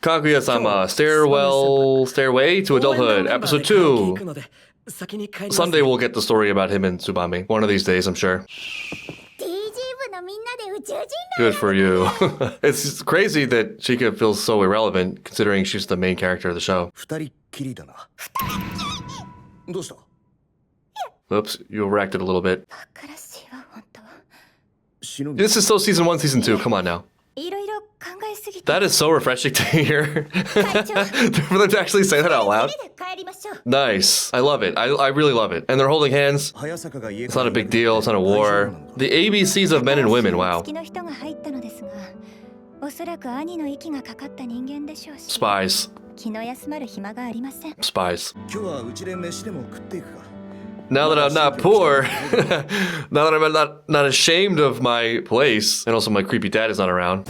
Kaguya-sama, Stairway to Adulthood, Episode 2. Someday we'll get the story about him and Tsubame. One of these days, I'm sure. Good for you. It's crazy that Chika feels so irrelevant, considering she's the main character of the show. Oops, you overacted a little bit. This is still Season 1, Season 2. Come on now. That is so refreshing to hear. For them to actually say that out loud. Nice. I love it. I really love it. And they're holding hands. It's not a big deal. It's not a war. The ABCs of men and women. Wow. Spies. Spies. Now that I'm not poor, now that I'm not ashamed of my place, and also my creepy dad is not around.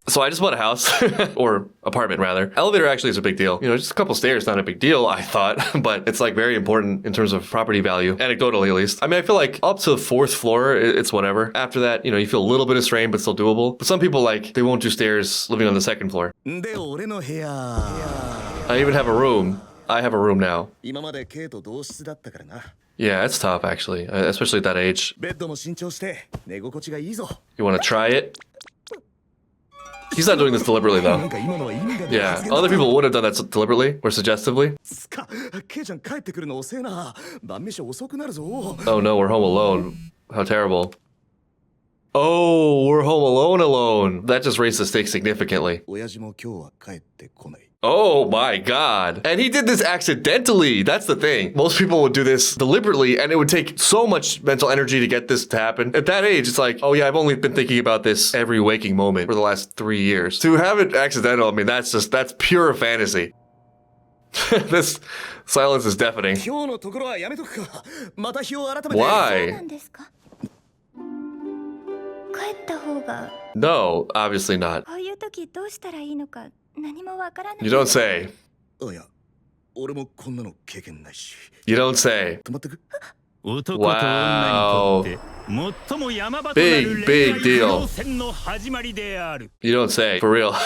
So I just bought a house, or apartment rather. Elevator actually is a big deal. You know, just a couple stairs, not a big deal, I thought, but it's like very important in terms of property value, anecdotally at least. I mean, I feel like up to the 4th floor, it's whatever. After that, you know, you feel a little bit of strain, but still doable. But some people, like, they won't do stairs living on the 2nd floor. I even have a room. I have a room now. Yeah, it's tough actually, especially at that age. You want to try it? He's not doing this deliberately though. Yeah, other people would have done that deliberately or suggestively. Oh no, we're home alone. How terrible. Oh, we're home alone. That just raised the stakes significantly. Oh my god. And he did this accidentally. That's the thing. Most people would do this deliberately, and it would take so much mental energy to get this to happen. At that age, it's like, oh yeah, I've only been thinking about this every waking moment for the last 3 years. To have it accidental, I mean, that's pure fantasy. This silence is deafening. Why? No, obviously not. You don't say. You don't say. Wow. Big deal. You don't say. For real.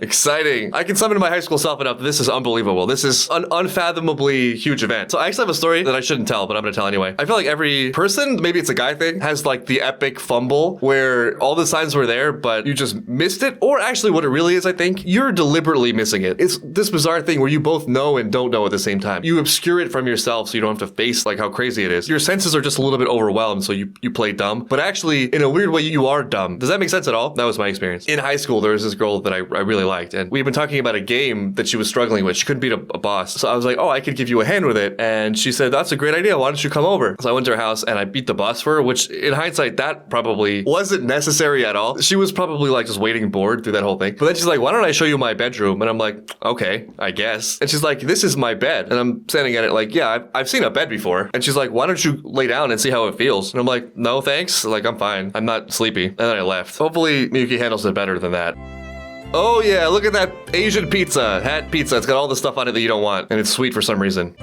Exciting. I can summon my high school self enough. This is unbelievable. This is an unfathomably huge event. So I actually have a story that I shouldn't tell, but I'm gonna tell anyway. I feel like every person, maybe it's a guy thing, has like the epic fumble where all the signs were there, but you just missed it. Or actually what it really is, I think, you're deliberately missing it. It's this bizarre thing where you both know and don't know at the same time. You obscure it from yourself so you don't have to face like how crazy it is. Your senses are just a little bit overwhelmed, so you play dumb. But actually, in a weird way, you are dumb. Does that make sense at all? That was my experience. In high school, there was this girl that I really liked, and we've been talking about a game that she was struggling with. She couldn't beat a boss. So I was like, oh, I could give you a hand with it. And she said, that's a great idea. Why don't you come over? So I went to her house and I beat the boss for her, which in hindsight, that probably wasn't necessary at all. She was probably like just waiting bored through that whole thing. But then she's like, why don't I show you my bedroom? And I'm like, okay, I guess. And she's like, this is my bed. And I'm standing at it like, yeah, I've seen a bed before. And she's like, why don't you lay down and see how it feels? And I'm like, no, thanks. Like, I'm fine. I'm not sleepy. And then I left. Hopefully, Miyuki handles it better than that. Oh yeah, look at that Asian pizza. Hat pizza. It's got all the stuff on it that you don't want. And it's sweet for some reason.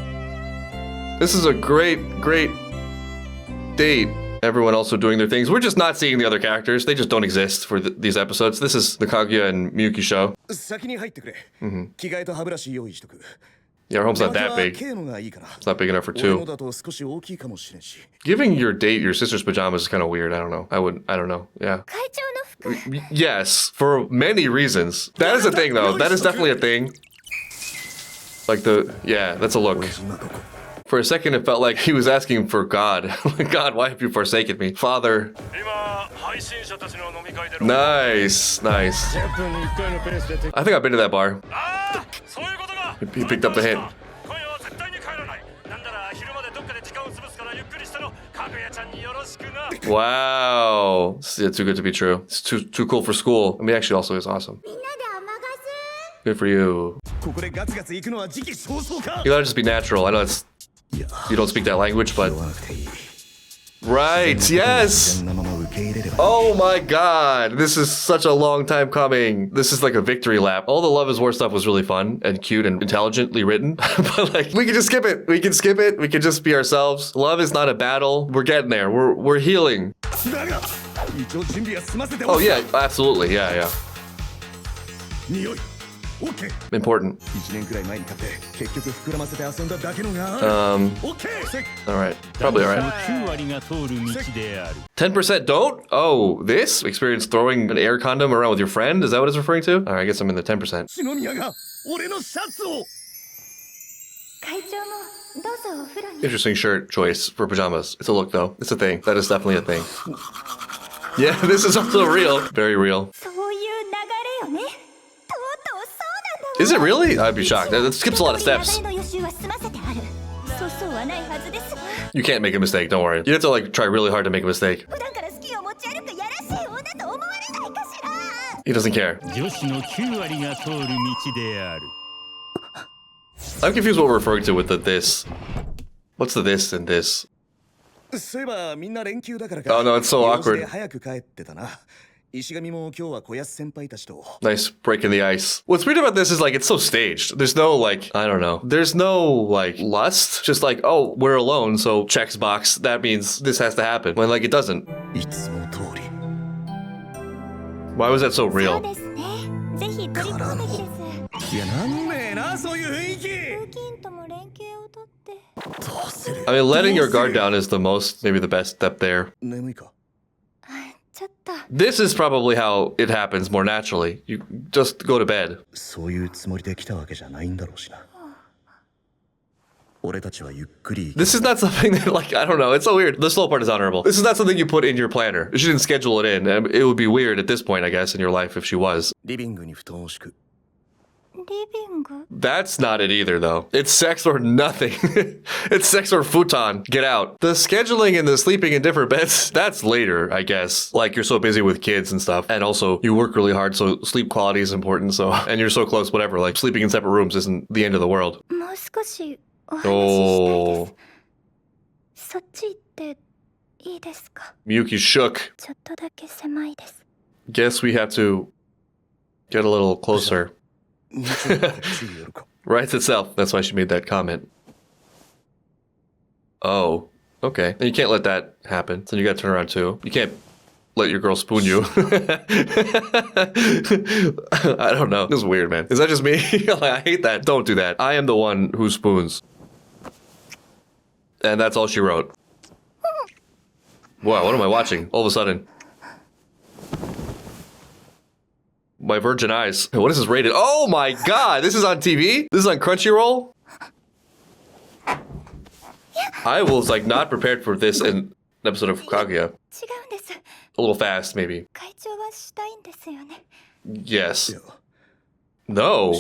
This is a great date. Everyone also doing their things. We're just not seeing the other characters. They just don't exist for these episodes. This is the Kaguya and Miyuki show. Yeah, our home's not that big. It's not big enough for 2. Giving your date your sister's pajamas is kind of weird. I don't know. I don't know. Yeah. Yes, for many reasons. That is a thing, though. That is definitely a thing. Like yeah, that's a look. For a second, it felt like he was asking for God. God, why have you forsaken me? Father. Nice. I think I've been to that bar. He picked up the hint. Wow. It's too good to be true. It's too cool for school. I mean, actually also is awesome. Good for you. You gotta just be natural. I know you don't speak that language, but... Right, yes! Oh my god, this is such a long time coming. This is like a victory lap. All the Love is War stuff was really fun and cute and intelligently written. But like, we can just skip it. We can skip it. We can just be ourselves. Love is not a battle. We're getting there. We're healing. Oh yeah, absolutely. Yeah. Important. Alright. Probably alright. 10% don't? Oh, this? Experience throwing an air condom around with your friend? Is that what it's referring to? Alright, I guess I'm in the 10%. Interesting shirt choice for pajamas. It's a look though. It's a thing. That is definitely a thing. Yeah, this is also real. Very real. Is it really? I'd be shocked. That skips a lot of steps. You can't make a mistake, don't worry. You have to like try really hard to make a mistake. He doesn't care. I'm confused what we're referring to with the this. What's the this and this? Oh no, it's so awkward. Nice break in the ice. What's weird about this is like it's so staged. There's no like, I don't know. There's no like lust. Just like, oh, we're alone, so checks box. That means this has to happen. When like it doesn't. Why was that so real? I mean, letting your guard down is the most, maybe the best step there. This is probably how it happens more naturally. You just go to bed. This is not something that, like, I don't know, it's so weird. The slow part is honorable. This is not something you put in your planner. She didn't schedule it in. It would be weird at this point, I guess, in your life if she was. That's not it either, though. It's sex or nothing. It's sex or futon. Get out. The scheduling and the sleeping in different beds, that's later, I guess. Like, you're so busy with kids and stuff. And also, you work really hard, so sleep quality is important. So, and you're so close, whatever. Like, sleeping in separate rooms isn't the end of the world. Oh. Miyuki shook. Guess we have to get a little closer. Writes itself. That's why she made that comment. Oh, okay. And you can't let that happen. So you gotta turn around too. You can't let your girl spoon you. I don't know. This is weird, man. Is that just me? I hate that. Don't do that. I am the one who spoons. And that's all she wrote. Wow, what am I watching? All of a sudden. My virgin eyes. What is this rated? Oh my god, this is on TV? This is on Crunchyroll? I was like not prepared for this in an episode of Kaguya. A little fast, maybe. Yes. No.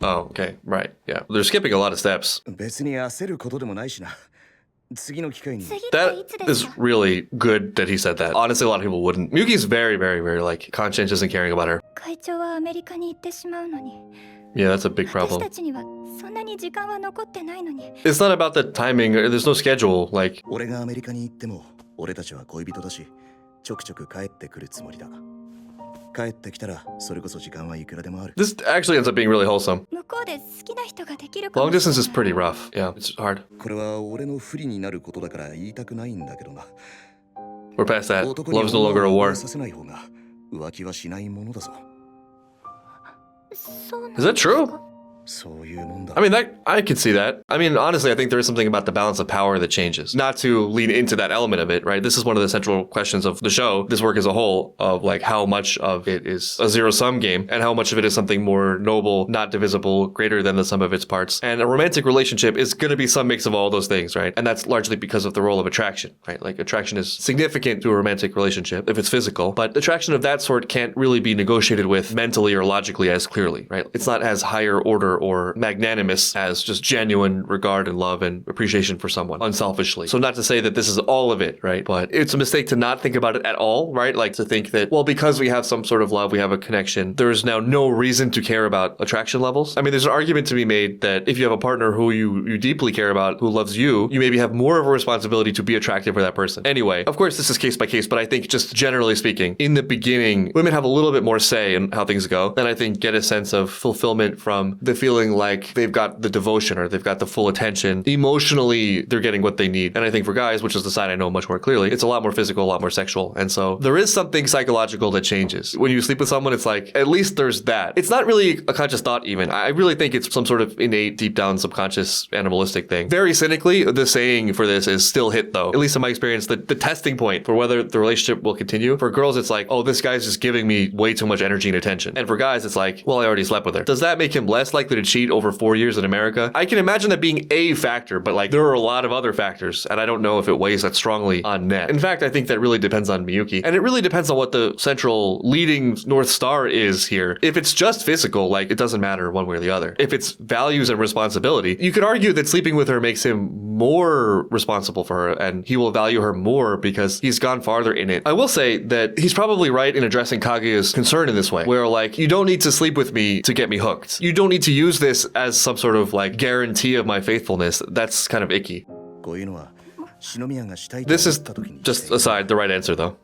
Oh, okay, right, yeah. They're skipping a lot of steps. That is really good that he said that. Honestly, a lot of people wouldn't. Miyuki's very, very, very like conscientious and caring about her. Yeah, that's a big problem. It's not about the timing. There's no schedule. Like. This actually ends up being really wholesome. Long distance is pretty rough. Yeah, it's hard. We're past that. Love is no longer a war. Is that true? I mean, I could see that. I mean, honestly, I think there is something about the balance of power that changes. Not to lean into that element of it, right? This is one of the central questions of the show, this work as a whole, of like how much of it is a zero-sum game and how much of it is something more noble, not divisible, greater than the sum of its parts. And a romantic relationship is going to be some mix of all those things, right? And that's largely because of the role of attraction, right? Like attraction is significant to a romantic relationship if it's physical, but attraction of that sort can't really be negotiated with mentally or logically as clearly, right? It's not as higher order pure or magnanimous as just genuine regard and love and appreciation for someone unselfishly. So not to say that this is all of it, right? But it's a mistake to not think about it at all, right? Like to think that, well, because we have some sort of love, we have a connection, there's now no reason to care about attraction levels. I mean, there's an argument to be made that if you have a partner who you deeply care about, who loves you, you maybe have more of a responsibility to be attractive for that person. Anyway, of course, this is case by case, but I think just generally speaking, in the beginning, women have a little bit more say in how things go, and I think get a sense of fulfillment from the feeling like they've got the devotion or they've got the full attention. Emotionally, they're getting what they need. And I think for guys, which is the side I know much more clearly, it's a lot more physical, a lot more sexual. And so there is something psychological that changes. When you sleep with someone, it's like, at least there's that. It's not really a conscious thought even. I really think it's some sort of innate, deep down, subconscious, animalistic thing. Very cynically, the saying for this is still hit though. At least in my experience, the testing point for whether the relationship will continue. For girls, it's like, oh, this guy's just giving me way too much energy and attention. And for guys, it's like, well, I already slept with her. Does that make him less likely to cheat over 4 years in America? I can imagine that being a factor, but like there are a lot of other factors, and I don't know if it weighs that strongly on net. In fact, I think that really depends on Miyuki, and it really depends on what the central leading North Star is here. If it's just physical, like it doesn't matter one way or the other. If it's values and responsibility, you could argue that sleeping with her makes him more responsible for her, and he will value her more because he's gone farther in it. I will say that he's probably right in addressing Kaguya's concern in this way, where like, you don't need to sleep with me to get me hooked. You don't need to use this as some sort of like guarantee of my faithfulness. That's kind of icky. This is just aside the right answer though.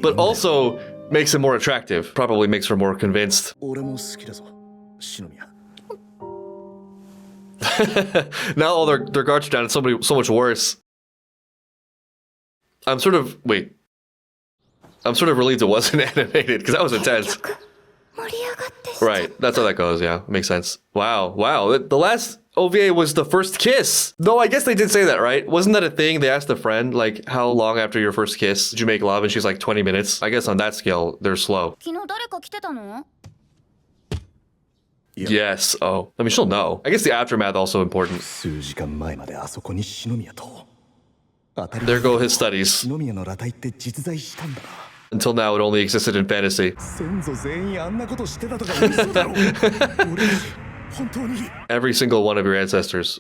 But also makes him more attractive. Probably makes her more convinced. Now all their guards are down. It's so much worse. I'm sort of relieved it wasn't animated because that was intense. Right, that's how that goes. Yeah, makes sense. Wow. The last OVA was the first kiss. Though I guess they did say that, right? Wasn't that a thing? They asked a friend, like, how long after your first kiss did you make love? And she's like, 20 minutes. I guess on that scale, they're slow. Yes. Oh, I mean, she'll know. I guess the aftermath also important. There go his studies. Until now, it only existed in fantasy. Every single one of your ancestors.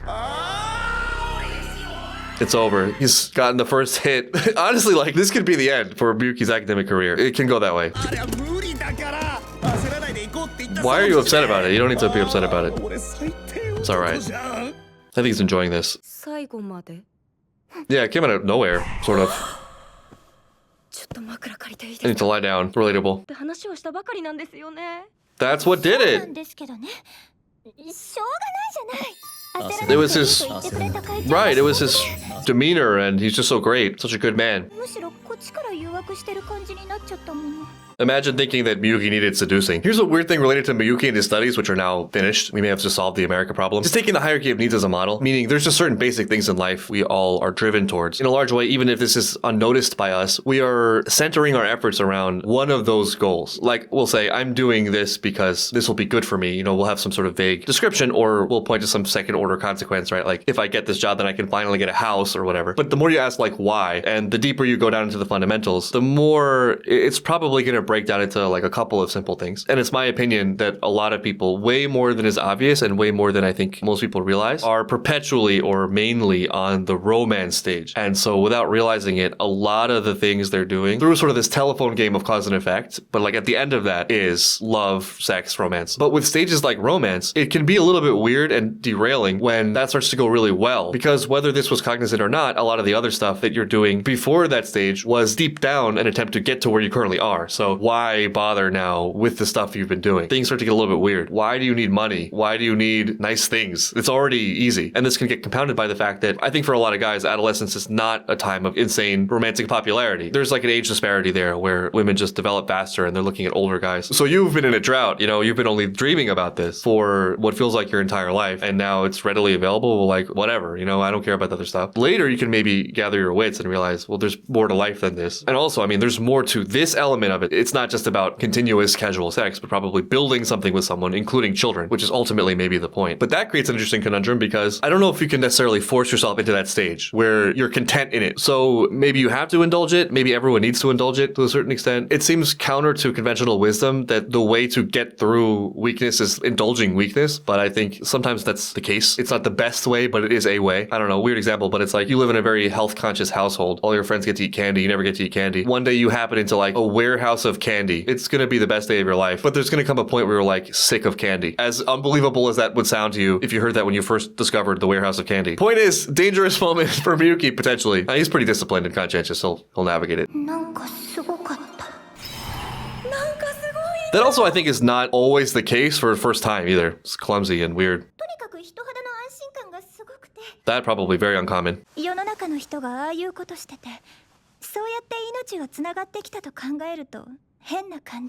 It's over. He's gotten the first hit. Honestly, like, this could be the end for Miyuki's academic career. It can go that way. Why are you upset about it? You don't need to be upset about it. It's alright. I think he's enjoying this. Yeah, it came out of nowhere, sort of. I need to lie down. Relatable. That's what did it. It was his... Right, it was his demeanor, and he's just so great. Such a good man. Imagine thinking that Miyuki needed seducing. Here's a weird thing related to Miyuki and his studies, which are now finished. We may have just solved the America problem. Just taking the hierarchy of needs as a model, meaning there's just certain basic things in life we all are driven towards. In a large way, even if this is unnoticed by us, we are centering our efforts around one of those goals. Like, we'll say, I'm doing this because this will be good for me. You know, we'll have some sort of vague description, or we'll point to some second order consequence, right? Like, if I get this job, then I can finally get a house or whatever. But the more you ask, like, why, and the deeper you go down into the fundamentals, the more it's probably going to break down into like a couple of simple things. And it's my opinion that a lot of people, way more than is obvious and way more than I think most people realize, are perpetually or mainly on the romance stage. And so without realizing it, a lot of the things they're doing through sort of this telephone game of cause and effect, but like at the end of that is love, sex, romance. But with stages like romance, it can be a little bit weird and derailing when that starts to go really well, because whether this was cognizant or not, a lot of the other stuff that you're doing before that stage was deep down an attempt to get to where you currently are. So why bother now with the stuff you've been doing? Things start to get a little bit weird. Why do you need money? Why do you need nice things? It's already easy. And this can get compounded by the fact that I think for a lot of guys, adolescence is not a time of insane romantic popularity. There's like an age disparity there where women just develop faster and they're looking at older guys. So you've been in a drought, you know, you've been only dreaming about this for what feels like your entire life. And now it's readily available. Well, like, whatever, you know, I don't care about the other stuff. Later, you can maybe gather your wits and realize, well, there's more to life than this. And also, I mean, there's more to this element of it. It's it's not just about continuous casual sex, but probably building something with someone, including children, which is ultimately maybe the point. But that creates an interesting conundrum because I don't know if you can necessarily force yourself into that stage where you're content in it. So maybe you have to indulge it. Maybe everyone needs to indulge it to a certain extent. It seems counter to conventional wisdom that the way to get through weakness is indulging weakness. But I think sometimes that's the case. It's not the best way, but it is a way. I don't know, weird example, but it's like you live in a very health conscious household. All your friends get to eat candy. You never get to eat candy. One day you happen into like a warehouse of candy. It's going to be the best day of your life. But there's going to come a point where you're like sick of candy. As unbelievable as that would sound to you if you heard that when you first discovered the warehouse of candy. Point is, dangerous moment for Miyuki potentially. He's pretty disciplined and conscientious, so he'll navigate it. That also I think is not always the case for the first time either. It's clumsy and weird. That probably very uncommon. You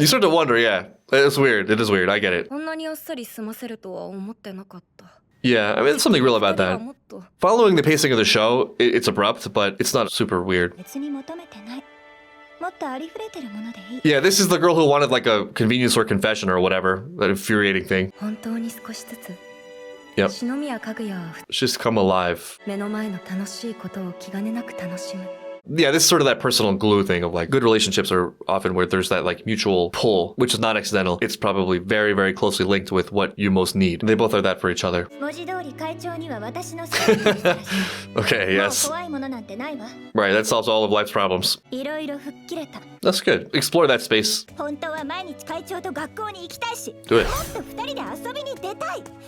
start to wonder, yeah. It's weird. It is weird. I get it. Yeah, I mean, there's something real about that. Following the pacing of the show, it's abrupt, but it's not super weird. Yeah, this is the girl who wanted like a convenience store confession or whatever. That infuriating thing. Yep. She's come alive. Yeah, this is sort of that personal glue thing of like good relationships are often where there's that like mutual pull, which is not accidental. It's probably very, very closely linked with what you most need. They both are that for each other. Okay, yes. Right, that solves all of life's problems. That's good. Explore that space. Do it.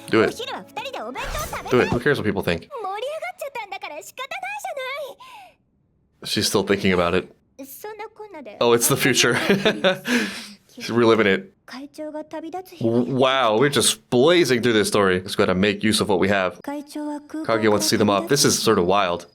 Do it. Do it. Who cares what people think? She's still thinking about it. Oh, it's the future. She's reliving it. Wow, we're just blazing through this story. Just gotta make use of what we have. Kaguya wants to see them off. This is sort of wild.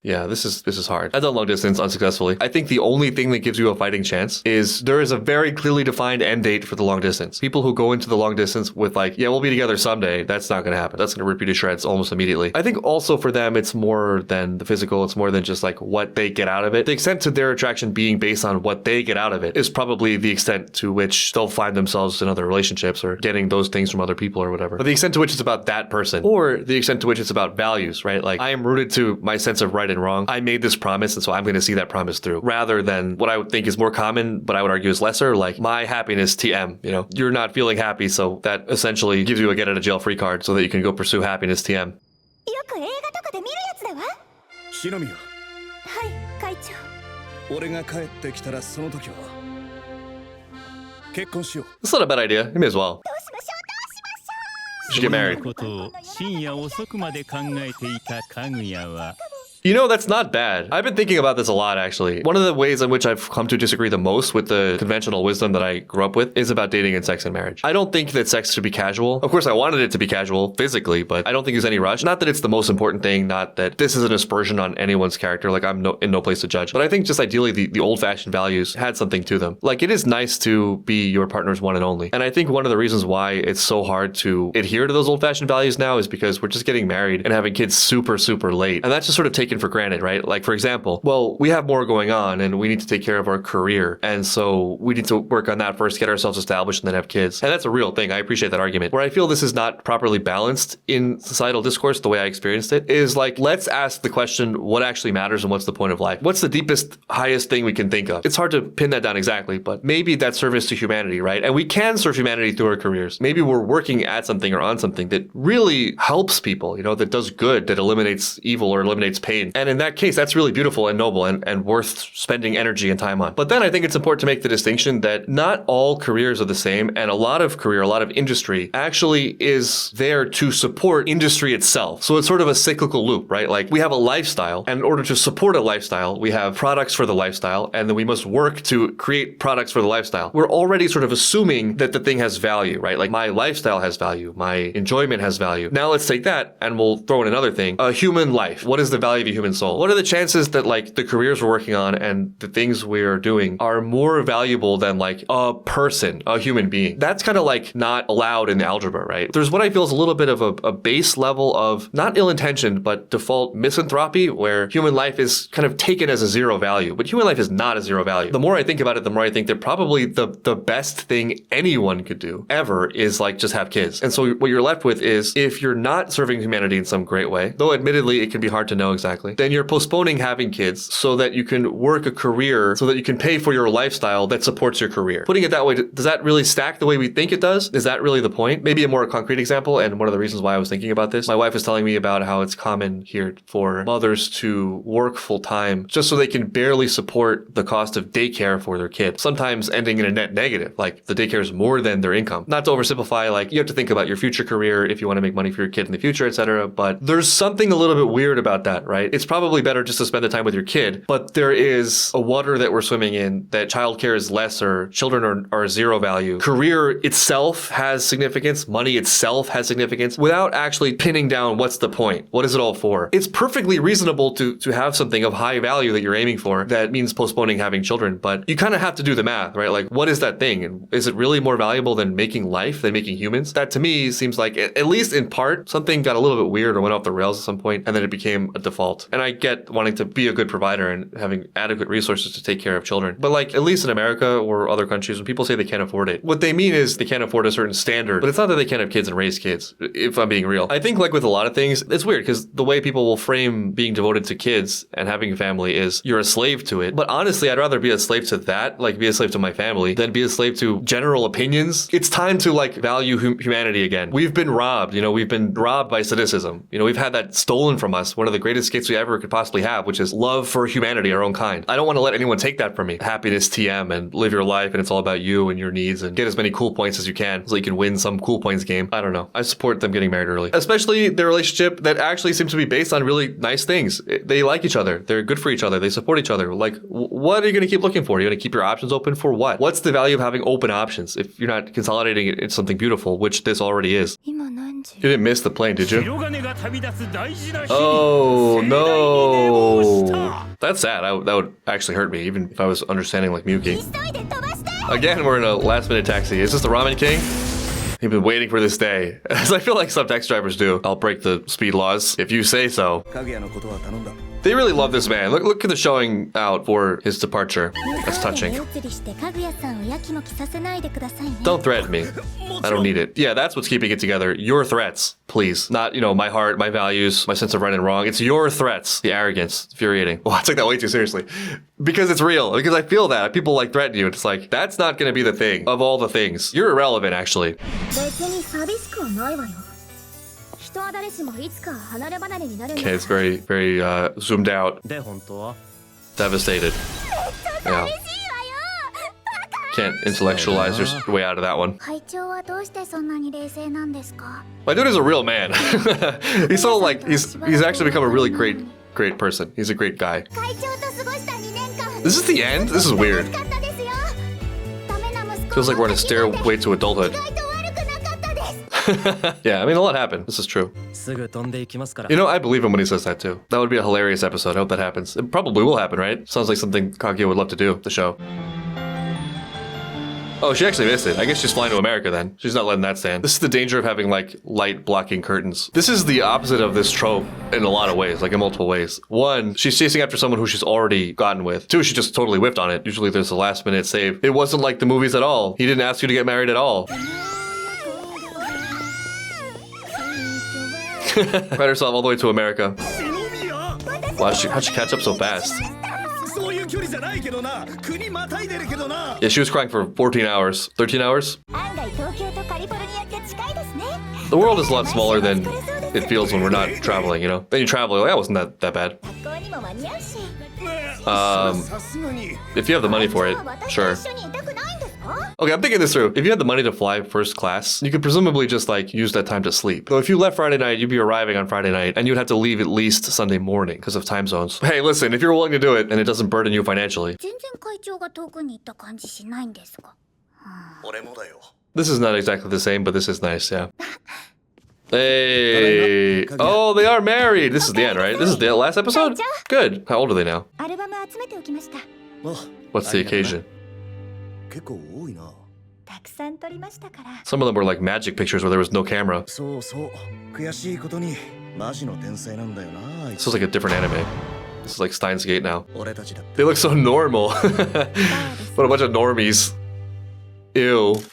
Yeah, this is hard. I've done long distance unsuccessfully. I think the only thing that gives you a fighting chance is there is a very clearly defined end date for the long distance. People who go into the long distance with like, yeah, we'll be together someday, that's not going to happen. That's going to rip you to shreds almost immediately. I think also for them, it's more than the physical. It's more than just like what they get out of it. The extent to their attraction being based on what they get out of it is probably the extent to which they'll find themselves in other relationships or getting those things from other people or whatever. But the extent to which it's about that person or the extent to which it's about values, right? Like I am rooted to my sense of right and wrong. I made this promise, and so I'm going to see that promise through, rather than what I would think is more common, but I would argue is lesser, like my happiness TM. You know, you're not feeling happy, so that essentially gives you a get out of jail free card so that you can go pursue happiness TM. That's not a bad idea. You may as well. You should get married. You know, that's not bad. I've been thinking about this a lot, actually. One of the ways in which I've come to disagree the most with the conventional wisdom that I grew up with is about dating and sex and marriage. I don't think that sex should be casual. Of course, I wanted it to be casual physically, but I don't think there's any rush. Not that it's the most important thing, not that this is an aspersion on anyone's character, like I'm in no place to judge. But I think just ideally the old-fashioned values had something to them. Like it is nice to be your partner's one and only. And I think one of the reasons why it's so hard to adhere to those old-fashioned values now is because we're just getting married and having kids super, super late. And that's just sort of taken for granted, right? Like, for example, well, we have more going on and we need to take care of our career. And so we need to work on that first, get ourselves established and then have kids. And that's a real thing. I appreciate that argument. Where I feel this is not properly balanced in societal discourse, the way I experienced it, is like, let's ask the question, what actually matters and what's the point of life? What's the deepest, highest thing we can think of? It's hard to pin that down exactly, but maybe that's service to humanity, right? And we can serve humanity through our careers. Maybe we're working at something or on something that really helps people, you know, that does good, that eliminates evil or eliminates pain. And in that case, that's really beautiful and noble and worth spending energy and time on. But then I think it's important to make the distinction that not all careers are the same, and a lot of industry actually is there to support industry itself. So it's sort of a cyclical loop, right? Like we have a lifestyle, and in order to support a lifestyle, we have products for the lifestyle, and then we must work to create products for the lifestyle. We're already sort of assuming that the thing has value, right? Like my lifestyle has value, my enjoyment has value. Now let's take that and we'll throw in another thing, a human life. What is the value the human soul. What are the chances that like the careers we're working on and the things we're doing are more valuable than like a person, a human being? That's kind of like not allowed in algebra, right? There's what I feel is a little bit of a base level of not ill-intentioned, but default misanthropy, where human life is kind of taken as a zero value. But human life is not a zero value. The more I think about it, the more I think that probably the best thing anyone could do ever is like just have kids. And so what you're left with is, if you're not serving humanity in some great way, though admittedly it can be hard to know exactly, then you're postponing having kids so that you can work a career, so that you can pay for your lifestyle that supports your career. Putting it that way, does that really stack the way we think it does? Is that really the point? Maybe a more concrete example, and one of the reasons why I was thinking about this, my wife was telling me about how it's common here for mothers to work full time just so they can barely support the cost of daycare for their kid, sometimes ending in a net negative, like the daycare is more than their income. Not to oversimplify, like you have to think about your future career if you want to make money for your kid in the future, etc. But there's something a little bit weird about that, right? It's probably better just to spend the time with your kid, but there is a water that we're swimming in that childcare is less, or children are zero value. Career itself has significance, money itself has significance, without actually pinning down what's the point, what is it all for. It's perfectly reasonable to have something of high value that you're aiming for that means postponing having children, but you kind of have to do the math, right? Like, what is that thing? And is it really more valuable than making life, than making humans? That to me seems like, at least in part, something got a little bit weird or went off the rails at some point, and then it became a default. And I get wanting to be a good provider and having adequate resources to take care of children, but like, at least in America or other countries, when people say they can't afford it, what they mean is they can't afford a certain standard, but it's not that they can't have kids and raise kids, if I'm being real. I think like with a lot of things, it's weird because the way people will frame being devoted to kids and having a family is you're a slave to it. But honestly, I'd rather be a slave to that, like be a slave to my family, than be a slave to general opinions. It's time to like value humanity again. We've been robbed, we've been robbed by cynicism. We've had that stolen from us, one of the greatest gifts we ever could possibly have, which is love for humanity, our own kind. I don't want to let anyone take that from me. Happiness TM, and live your life and it's all about you and your needs, and get as many cool points as you can so you can win some cool points game. I don't know. I support them getting married early, especially their relationship that actually seems to be based on really nice things. They like each other. They're good for each other. They support each other. Like, what are you going to keep looking for? You're going to keep your options open for what? What's the value of having open options if you're not consolidating it into something beautiful, which this already is? You didn't miss the plane, did you? Oh, no. That's sad. That would actually hurt me, even if I was understanding like Miyuki. Again, we're in a last-minute taxi. Is this the Ramen King? You've been waiting for this day, as I feel like some taxi drivers do. I'll break the speed laws if you say so. They really love this man. Look at the showing out for his departure. That's touching. Don't threaten me. I don't need it. Yeah, that's what's keeping it together. Your threats, please. Not, my heart, my values, my sense of right and wrong. It's your threats. The arrogance. Infuriating. Well, I took that way too seriously. Because it's real. Because I feel that. People like threaten you. It's like, that's not going to be the thing of all the things. You're irrelevant, actually. Okay, it's very, very zoomed out. Devastated. Yeah. Can't intellectualize your way out of that one. My dude is a real man. He's so like, he's actually become a really great person. He's a great guy. This is the end? This is weird. Feels like we're on a stairway to adulthood. Yeah, I mean, a lot happened. This is true. I believe him when he says that too. That would be a hilarious episode. I hope that happens. It probably will happen, right? Sounds like something Kaguya would love to do, the show. Oh, she actually missed it. I guess she's flying to America then. She's not letting that stand. This is the danger of having like light blocking curtains. This is the opposite of this trope in a lot of ways, like in multiple ways. One, she's chasing after someone who she's already gotten with. Two, she just totally whiffed on it. Usually there's a last minute save. It wasn't like the movies at all. He didn't ask you to get married at all. Find herself all the way to America. Wow, how'd she catch up so fast? Yeah, she was crying for 14 hours. 13 hours? The world is a lot smaller than it feels when we're not traveling, Then you travel, that wasn't that bad. If you have the money for it, sure. Okay, I'm thinking this through. If you had the money to fly first class, you could presumably just like use that time to sleep. So if you left Friday night, you'd be arriving on Friday night and you'd have to leave at least Sunday morning because of time zones. Hey, listen, if you're willing to do it and it doesn't burden you financially. This is not exactly the same, but this is nice, yeah. Hey. Oh, they are married. This is the end, right? This is the last episode? Good. How old are they now? What's the occasion? Some of them were like magic pictures where there was no camera. This is like a different anime. This is like Steins Gate now. They look so normal. What a bunch of normies. Ew.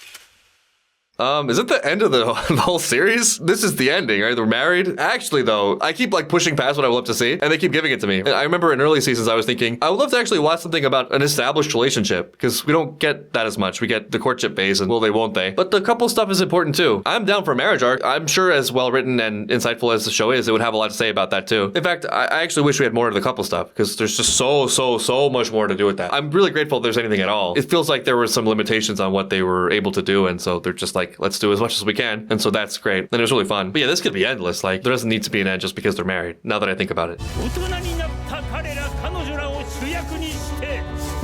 Is it the end of the whole series? This is the ending, right? They're married. Actually, though, I keep like pushing past what I would love to see, and they keep giving it to me. And I remember in early seasons, I was thinking, I would love to actually watch something about an established relationship, because we don't get that as much. We get the courtship phase, and will they, won't they? But the couple stuff is important too. I'm down for a marriage arc. I'm sure as well written and insightful as the show is, it would have a lot to say about that too. In fact, I actually wish we had more of the couple stuff, because there's just so much more to do with that. I'm really grateful if there's anything at all. It feels like there were some limitations on what they were able to do, and so they're just like, let's do as much as we can, and so that's great. And it was really fun. But yeah, this could be endless. Like, there doesn't need to be an end just because they're married, now that I think about it.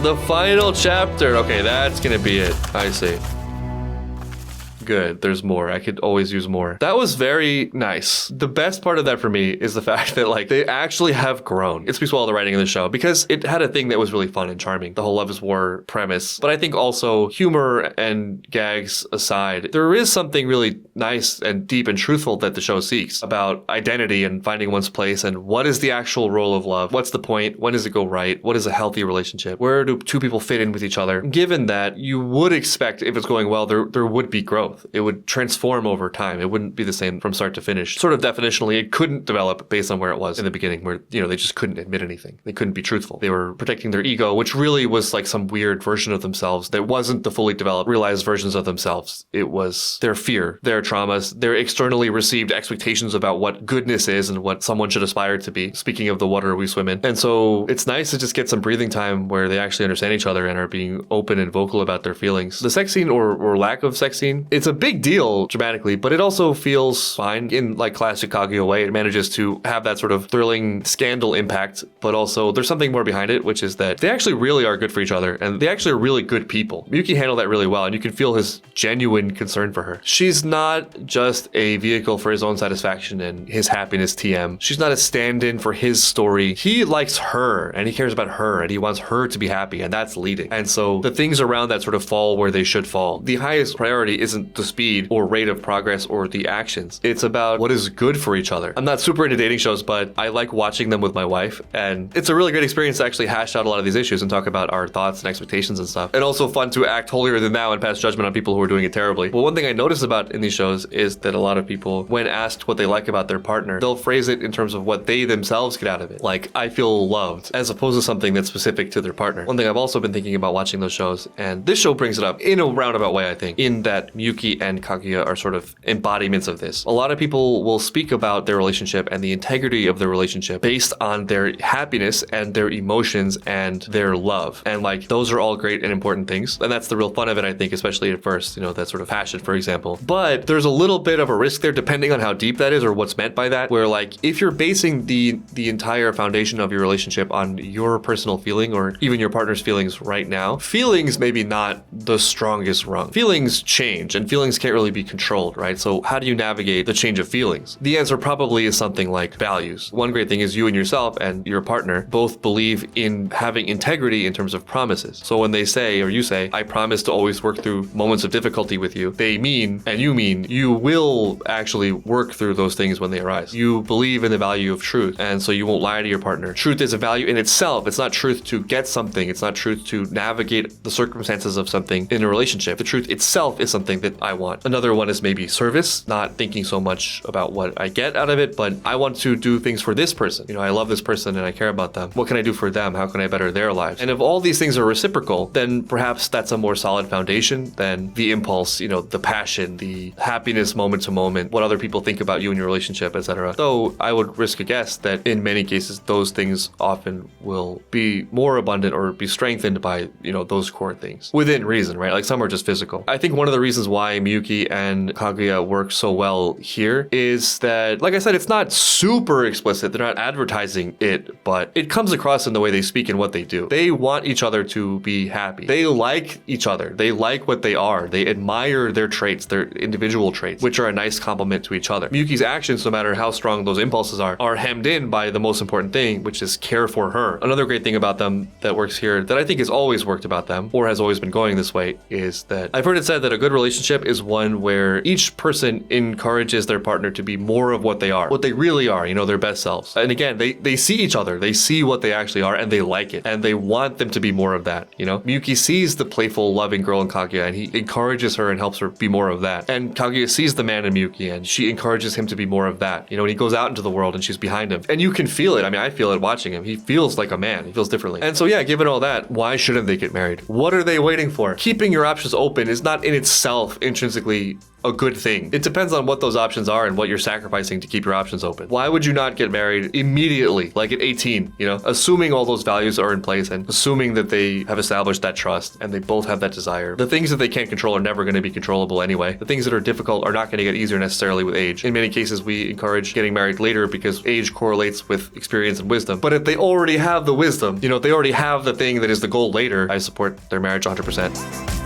The final chapter. Okay, that's gonna be it. I see. Good. There's more. I could always use more. That was very nice. The best part of that for me is the fact that like they actually have grown. It speaks well of the writing of the show because it had a thing that was really fun and charming. The whole love is war premise. But I think also humor and gags aside, there is something really nice and deep and truthful that the show seeks about identity and finding one's place and what is the actual role of love? What's the point? When does it go right? What is a healthy relationship? Where do two people fit in with each other? Given that you would expect if it's going well, there would be growth. It would transform over time. It wouldn't be the same from start to finish. Sort of definitionally, it couldn't develop based on where it was in the beginning, where, you know, they just couldn't admit anything. They couldn't be truthful. They were protecting their ego, which really was like some weird version of themselves that wasn't the fully developed, realized versions of themselves. It was their fear, their traumas, their externally received expectations about what goodness is and what someone should aspire to be. Speaking of the water we swim in. And so it's nice to just get some breathing time where they actually understand each other and are being open and vocal about their feelings. The sex scene or lack of sex scene, it's a big deal dramatically, but it also feels fine in like classic Kaguya way. It manages to have that sort of thrilling scandal impact, but also there's something more behind it, which is that they actually really are good for each other and they actually are really good people. Miyuki handled that really well and you can feel his genuine concern for her. She's not just a vehicle for his own satisfaction and his happiness TM. She's not a stand-in for his story. He likes her and he cares about her and he wants her to be happy, and that's leading. And so the things around that sort of fall where they should fall. The highest priority isn't the speed or rate of progress or the actions. It's about what is good for each other. I'm not super into dating shows, but I like watching them with my wife, and it's a really great experience to actually hash out a lot of these issues and talk about our thoughts and expectations and stuff. And also fun to act holier than thou and pass judgment on people who are doing it terribly. But one thing I notice about in these shows is that a lot of people, when asked what they like about their partner, they'll phrase it in terms of what they themselves get out of it. Like, I feel loved, as opposed to something that's specific to their partner. One thing I've also been thinking about watching those shows, and this show brings it up in a roundabout way, I think, in that Miyuki and Kaguya are sort of embodiments of this. A lot of people will speak about their relationship and the integrity of their relationship based on their happiness and their emotions and their love. And like, those are all great and important things. And that's the real fun of it, I think, especially at first, you know, that sort of passion, for example. But there's a little bit of a risk there depending on how deep that is or what's meant by that, where like, if you're basing the entire foundation of your relationship on your personal feeling or even your partner's feelings right now, feelings maybe not the strongest rung. Feelings change and feelings can't really be controlled, right? So how do you navigate the change of feelings? The answer probably is something like values. One great thing is you and yourself and your partner both believe in having integrity in terms of promises. So when they say, or you say, I promise to always work through moments of difficulty with you, they mean, and you mean, you will actually work through those things when they arise. You believe in the value of truth, and so you won't lie to your partner. Truth is a value in itself. It's not truth to get something. It's not truth to navigate the circumstances of something in a relationship. The truth itself is something that I want. Another one is maybe service, not thinking so much about what I get out of it, but I want to do things for this person. You know, I love this person and I care about them. What can I do for them? How can I better their lives? And if all these things are reciprocal, then perhaps that's a more solid foundation than the impulse, you know, the passion, the happiness moment to moment, what other people think about you and your relationship, etc. Though I would risk a guess that in many cases, those things often will be more abundant or be strengthened by, you know, those core things within reason, right? Like some are just physical. I think one of the reasons why why Miyuki and Kaguya work so well here is that, like I said, it's not super explicit. They're not advertising it, but it comes across in the way they speak and what they do. They want each other to be happy. They like each other. They like what they are. They admire their traits, their individual traits, which are a nice compliment to each other. Miyuki's actions, no matter how strong those impulses are hemmed in by the most important thing, which is care for her. Another great thing about them that works here, that I think has always worked about them, or has always been going this way, is that I've heard it said that a good relationship is one where each person encourages their partner to be more of what they are, what they really are, their best selves. And again, they see each other, they see what they actually are, and they like it, and they want them to be more of that. Miyuki sees the playful, loving girl in Kaguya, and he encourages her and helps her be more of that. And Kaguya sees the man in Miyuki, and she encourages him to be more of that. And he goes out into the world, and she's behind him, and you can feel it. I mean, I feel it watching him. He feels like a man. He feels differently. And so yeah, given all that, why shouldn't they get married? What are they waiting for? Keeping your options open is not in itself intrinsically a good thing. It depends on what those options are and what you're sacrificing to keep your options open. Why would you not get married immediately, like at 18, assuming all those values are in place and assuming that they have established that trust and they both have that desire. The things that they can't control are never going to be controllable anyway. The things that are difficult are not going to get easier necessarily with age. In many cases, we encourage getting married later because age correlates with experience and wisdom. But if they already have the wisdom, they already have the thing that is the goal later, I support their marriage 100%.